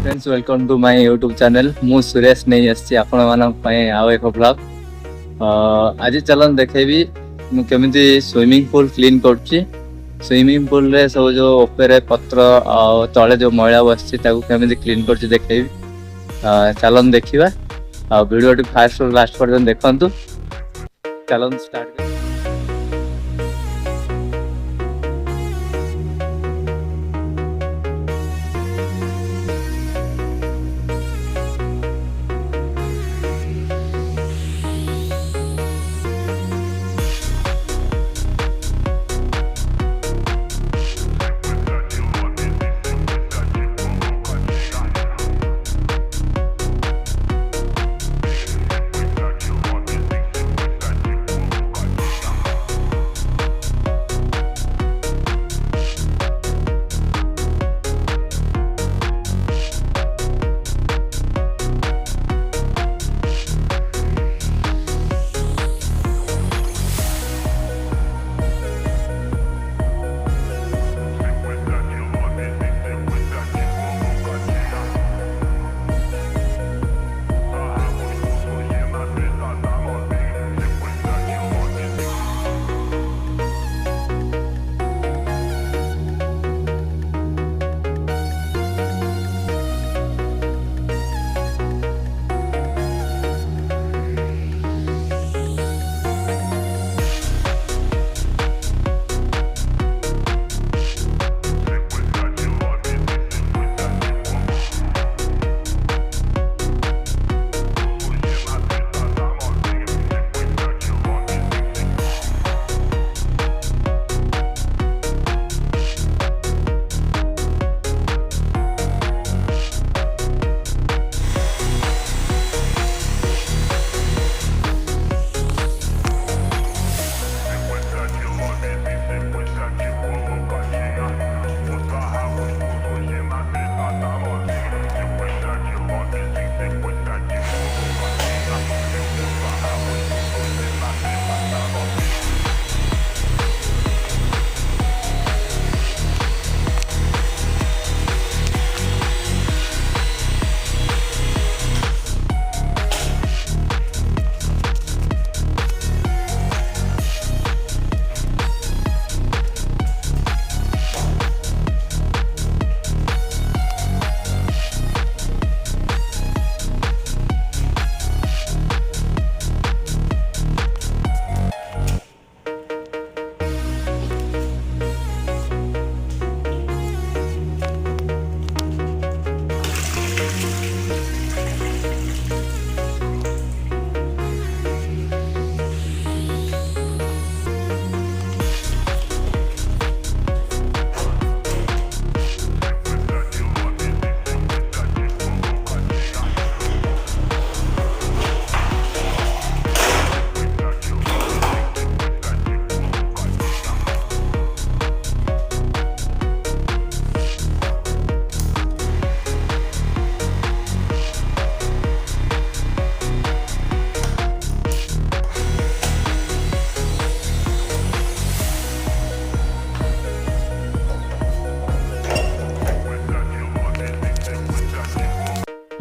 Friends welcome to my YouTube channel मु सुरेश नहीं आसी आपण मानक आउ एक ब्लॉग आज चलन देखेबी मु केमिति स्विमिंग पूल क्लीन करछि। स्विमिंग पूल रे सब जो ऊपर पत्र तले जो मैला बसछि ताकू केमिति क्लीन करछि देखेबी। चलन देखिबा आ वीडियो टी फास्ट और लास्ट पर्यंत देखंतु। चलन स्टार्ट कर।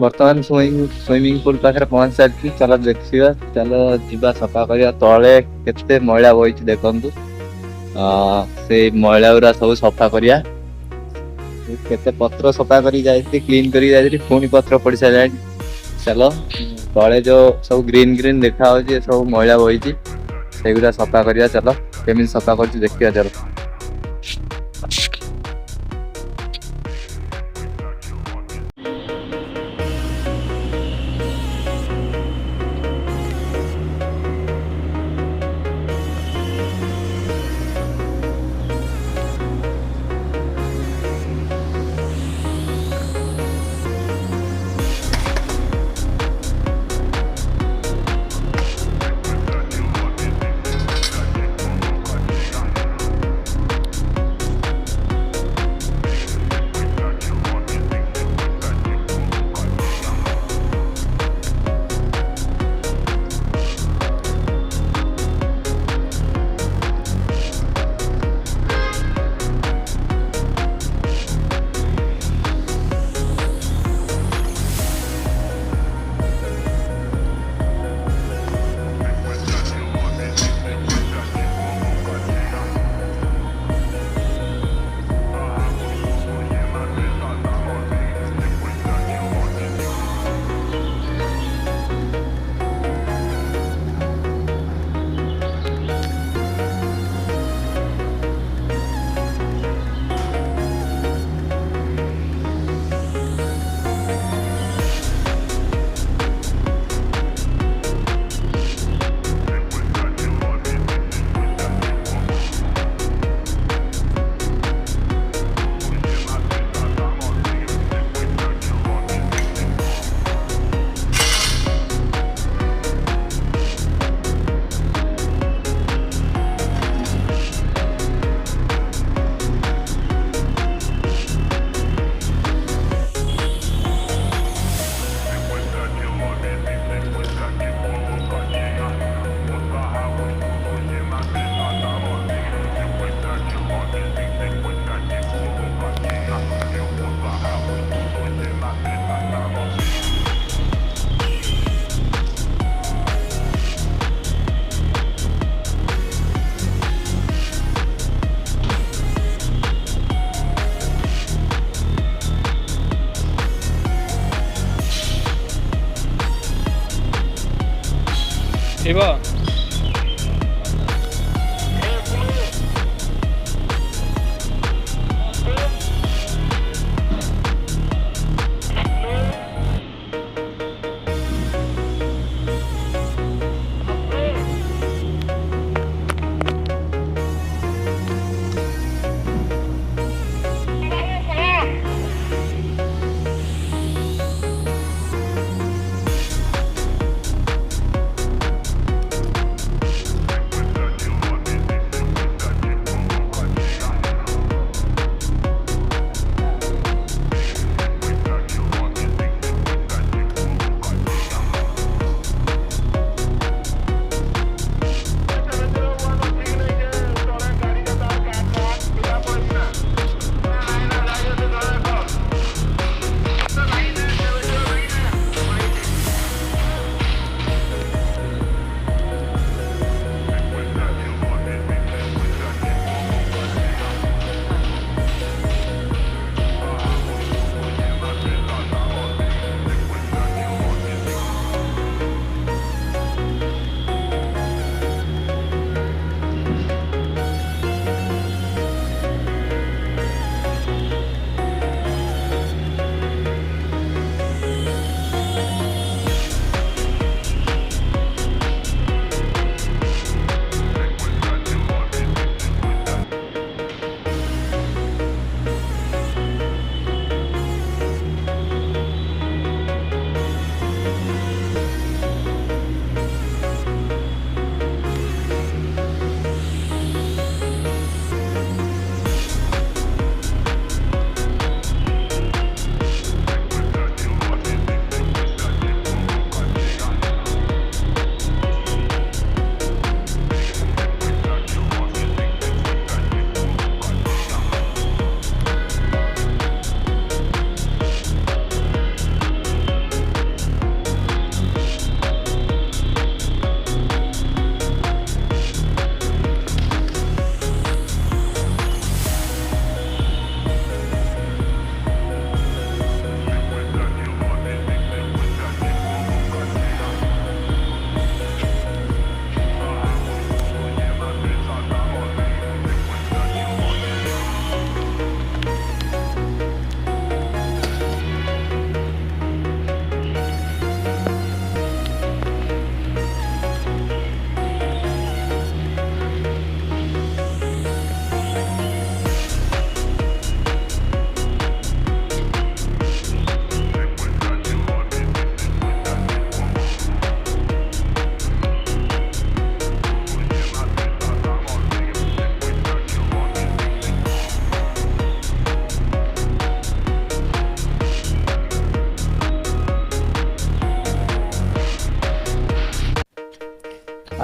बर्तमान स्विमिंग पूल पाखे पहुंच सारी चल देखा चल जीवा सफा करिया तले केते मैला बही देखु से मैला गुरा सब सफा करिया केते पत्र सफा करी जाई क्लीन करी जाई पुणी पत्र पड़ सारे चलो तले जो सब ग्रीन ग्रीन देखा सब मैला बही से सफा करिया चलो केमी सफा कर देखिया चलो। ଶିବ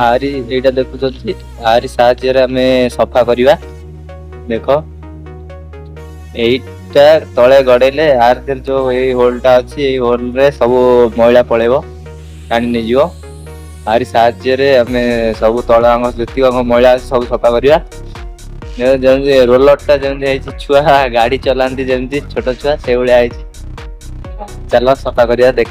ଆରି ଏଇଟା ଦେଖୁଛନ୍ତି, ଆରି ସାହାଯ୍ୟରେ ଆମେ ସଫା କରିବା। ଦେଖ ଏଇଟା ତଳେ ଗଡେଇଲେ ଆର ଯୋଉ ଏଇ ହୋଲଟା ଅଛି, ଏଇ ହୋଲରେ ସବୁ ମଇଳା ପଳେଇବ, ଟାଣି ନେଇଯିବ। ଆରି ସାହାଯ୍ୟରେ ଆମେ ସବୁ ତଳ ଅଙ୍ଗ ଯେତିକ ମଇଳା ଅଛି ସବୁ ସଫା କରିବା। ଯେମିତି ରୋଲରଟା ଯେମିତି ହେଇଛି, ଛୁଆ ଗାଡି ଚଲାନ୍ତି ଯେମିତି ଛୋଟ ଛୁଆ ସେଇଭଳିଆ ହେଇଛି। ଚାଲ ସଫା କରିବା। ଦେଖ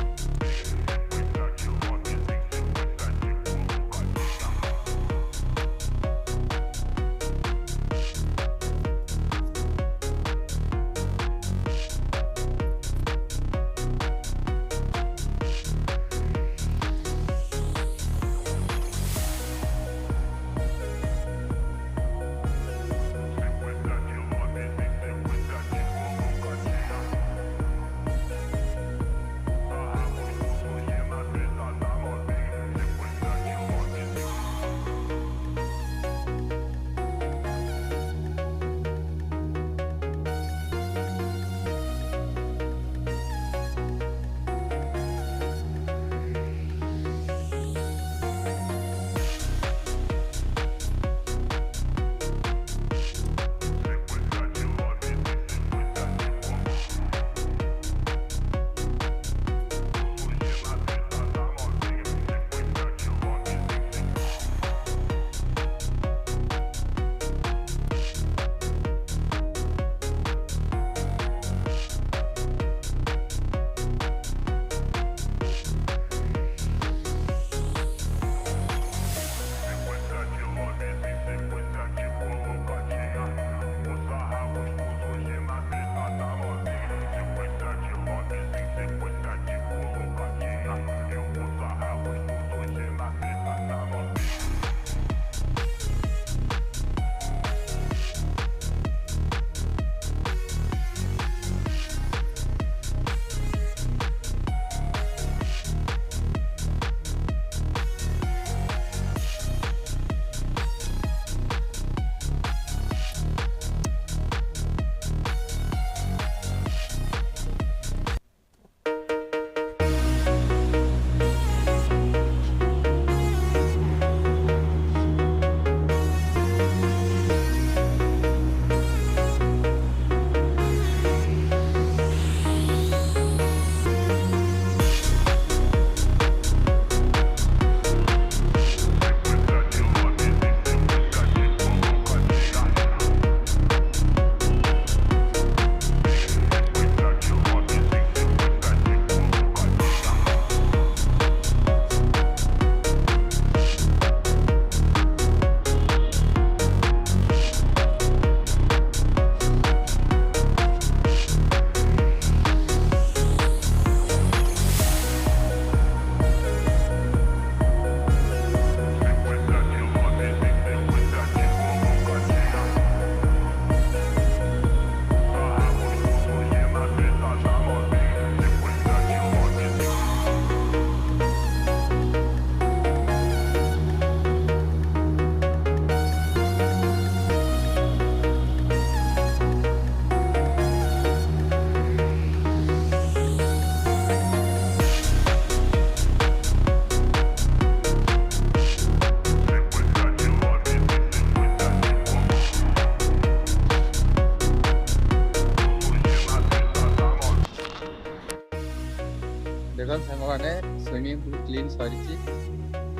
ଦେଖନ୍ତୁ ସାଙ୍ଗମାନେ ସୁଇମିଂ ପୁଲ୍ କ୍ଲିନ୍ ସରିଛି।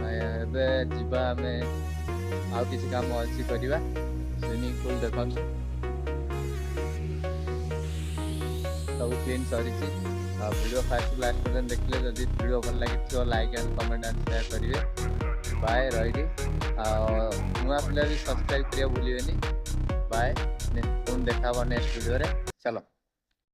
ଏବେ ଯିବା ଆମେ ଆଉ କିଛି କାମ ଅଛି କରିବା। ସୁଇମିଂ ପୁଲ୍ ଦେଖନ୍ତୁ ସବୁ କ୍ଲିନ୍ ସରିଛି। ଆଉ ଭିଡ଼ିଓ ଫାର୍ଷ୍ଟ ଲାଷ୍ଟ ପର୍ଯ୍ୟନ୍ତ ଦେଖିଲେ, ଯଦି ଭିଡ଼ିଓ ଭଲ ଲାଗିଥିବ like and comment and share କରିବେ। ବାଏ, ରହିଲି। ଆଉ ନୂଆ ପିଲା ବି ସବସ୍କ୍ରାଇବ୍ କରିବା ଭୁଲିବେନି। ବାଏ, ପୁଣି ଦେଖା ହବ ନେକ୍ସଟ ଭିଡ଼ିଓରେ। ଚାଲ।